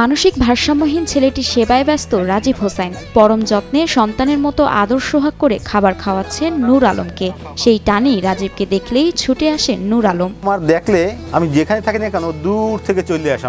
মানসিক ভারসাম্যহীন ছেলেটির সেবায় ব্যস্ত রাজীব হোসাইন। পরম যত্নে সন্তানের মতো আদর সোহাগ করে খাবার খাওয়াচ্ছেন নূর আলমকে। সেই টানেই রাজীবকে দেখলেই ছুটে আসেন নূর আলম। আমার দেখলে আমি যেখানে থাকি না কেন দূর থেকে চলে আসে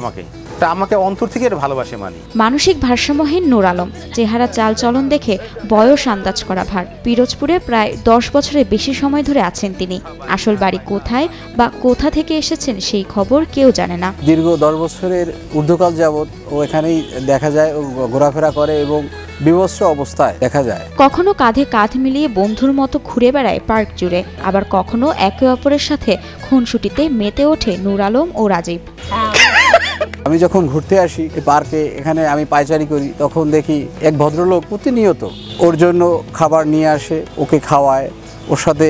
আমাকে অন্তর থেকে ভালোবাসে। মানসিক ভারসাম্যহীন নূর আলম চেহারা চালচলন দেখে বয়স আন্দাজ করা ভার। পিরোজপুরে প্রায় 10 বছরের বেশি সময় ধরে আছেন তিনি। আসল বাড়ি কোথায় বা কোথা থেকে এসেছেন সেই খবর কেউ জানে না। দীর্ঘ 10 বছরের ঊর্ধ্বকাল যাবৎ ও এখানেই দেখা যায়, ও ঘোরাফেরা করে এবং বিভৎস অবস্থায় দেখা যায়। কখনো কাঁধে কাঁধ মিলিয়ে বন্ধুর মতো ঘুরে বেড়ায় পার্ক জুড়ে, আবার কখনো একে অপরের সাথে খুনসুটিতে মেতে ওঠে নূর আলম ও রাজীব। আমি যখন ঘুরতে আসি পার্কে, এখানে আমি পায়চারি করি, তখন দেখি এক ভদ্রলোক প্রতিনিয়ত ওর জন্য খাবার নিয়ে আসে, ওকে খাওয়ায়, ওর সাথে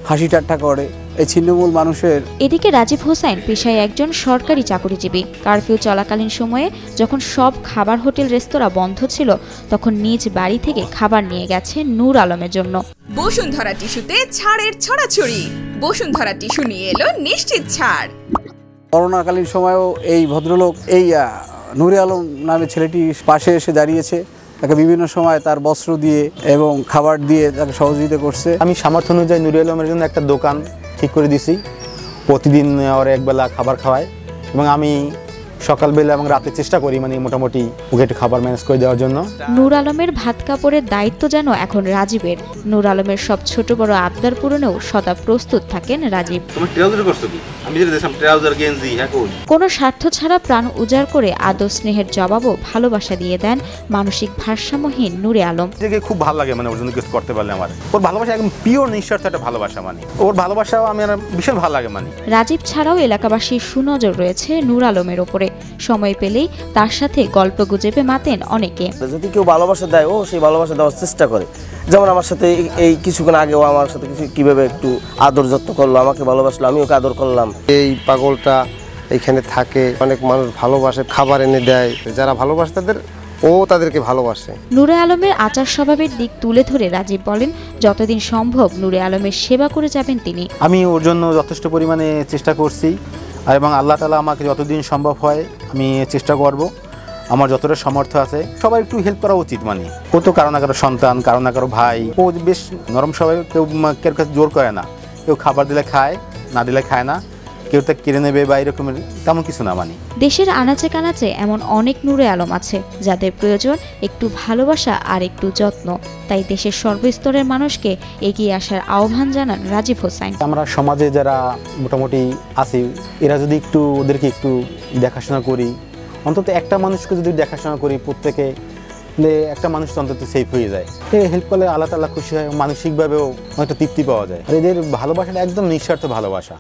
হাসি ঠাট্টা করে। এই ছিন্নমূল মানুষের। এদিকে রাজীব হোসাইন পেশায় একজন সরকারি চাকরিজীবী। কারফিউ চলাকালীন সময়ে যখন সব খাবার হোটেল রেস্তোরাঁ বন্ধ ছিল, তখন নিজ বাড়ি থেকে খাবার নিয়ে গেছে নূর আলমের জন্য। বসুন্ধরা টিস্যুতে ছাড়ের ছড়াছড়ি। বসুন্ধরা টিস্যু নিয়ে এলো নিশ্চিত ছাড়। করোনাকালীন সময়েও এই ভদ্রলোক এই নূরে আলম নামে ছেলেটি পাশে এসে দাঁড়িয়েছে, তাকে বিভিন্ন সময় তার বস্ত্র দিয়ে এবং খাবার দিয়ে তাকে সহযোগিতা করছে। আমি সামর্থ্য অনুযায়ী নূরে আলমের জন্য একটা দোকান ঠিক করে দিছি। প্রতিদিন ওর একবেলা খাবার খাওয়ায় এবং আমি সকালবেলা এবং রাতে চেষ্টা করি মোটামুটি ওকে একটু খাবার ম্যানেজ করে দেওয়ার জন্য। নূর আলমের ভাত কাপড়ের দায়িত্ব যেন এখন রাজীবের। নূর আলমের সব ছোট বড় আবদার পূরণেও সদা প্রস্তুত থাকেন রাজীব। কোনো স্বার্থ ছাড়া প্রাণ উজাড় করে আদর স্নেহের জবাবও ভালোবাসা দিয়ে দেন মানসিক ভারসাম্যহীন নূরে আলম। খুব ভালো লাগে ওর জন্য কিছু করতে পারলে আমার। ওর ভালোবাসা একদম পিওর নিঃস্বার্থ একটা ভালোবাসা। ওর ভালোবাসাও আমি ভীষণ ভালো লাগে। রাজীব ছাড়াও এলাকাবাসীর সুনজর রয়েছে নূর আলমের ওপরে। সময় পেলেই তার সাথে গল্প গুজবে মাতেন অনেকে। যদি কেউ ভালোবাসা দেয়, ও সেই ভালোবাসা দেওয়ার চেষ্টা করে। যেমন আমার সাথে এই কিছুক্ষণ আগেও আমার সাথে কিভাবে একটু আদর যত্ন করলো, আমাকে ভালোবাসলো, আমি ওকে আদর করলাম। এই পাগলটা এখানে থাকে, অনেক মানুষ ভালোবাসে, খাবার এনে দেয়। যারা ভালোবাসে তাদেরকে ভালোবাসে। নূরে আলমের আচার স্বভাবের দিক তুলে ধরে রাজীব বলেন, যতদিন সম্ভব নূরে আলমের সেবা করে যাবেন তিনি। আমি ওর জন্য যথেষ্ট পরিমাণে চেষ্টা করছি এবং আল্লাহ তাআলা আমাকে যতদিন সম্ভব হয় আমি চেষ্টা করব। আমার যতটা সামর্থ্য আছে সবাই একটু হেল্প করা উচিত। ও তো কারো না কারো সন্তান, কারো না কারো ভাই। ও বেশ নরম স্বভাবে, কেউ কেউ কাছে জোর করে না। কেউ খাবার দিলে খায়, না দিলে খায় না। কেউ তা কেড়ে নেবে বা এরকমের তেমন কিছু না। দেশের আনাচে কানাচে এমন অনেক নূরে আলম আছে যাদের প্রয়োজন একটু ভালোবাসা আর একটু যত্ন। তাই দেশের সর্বস্তরের মানুষকে এগিয়ে আসার আহ্বান জানান রাজীব হোসাইন। আমরা সমাজে যারা মোটামুটি আছি, এরা যদি একটু ওদেরকে একটু দেখাশোনা করি, অন্তত একটা মানুষকে যদি দেখাশোনা করি প্রত্যেকে, একটা মানুষ অন্তত সেফ হয়ে যায়। হেল্প করলে আল্লাহ তাআলা খুশি হয়, মানসিকভাবেও অনেকটা তৃপ্তি পাওয়া যায়। আর এদের ভালোবাসাটা একদম নিঃস্বার্থ ভালোবাসা।